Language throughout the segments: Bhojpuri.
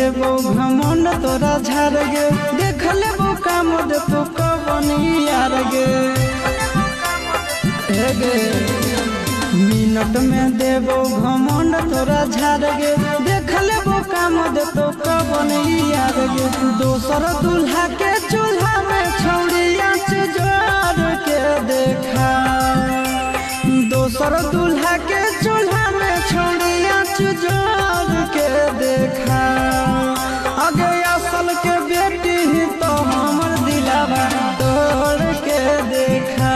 देबो घमंड तोरा झाड़ गे, देख लेबो काम देतो कबनी यार गे। हे गे मिनट में देबो घमंड तोरा झाड़ गे, देख लेबो काम देतो कबनी यार गे। दोसर दूल्हा के चूल्हा में छौड़िया से जोड़ के देखा, दोसर दूल्हा के चूल्हा में छौड़िया से जोड़ के देखा। आगे असल के बेटी ही तो हमर दिलावा तोड़ के देखा,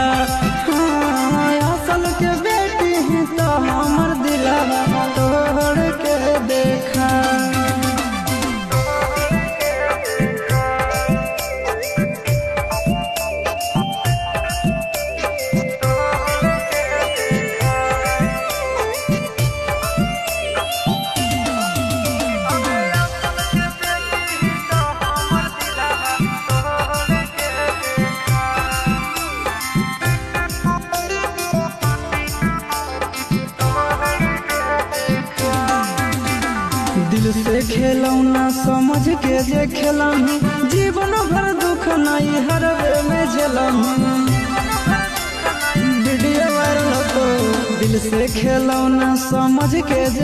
हाँ असल के बेटी ही तो हमर दिलावा तोड़ के देखा। दिल से खेलौना समझ के जे खेलही, जीवन भर दुख नहीं हरवे में झेलही। वीडियो वायरल तो दिल से खेलौना समझ के जे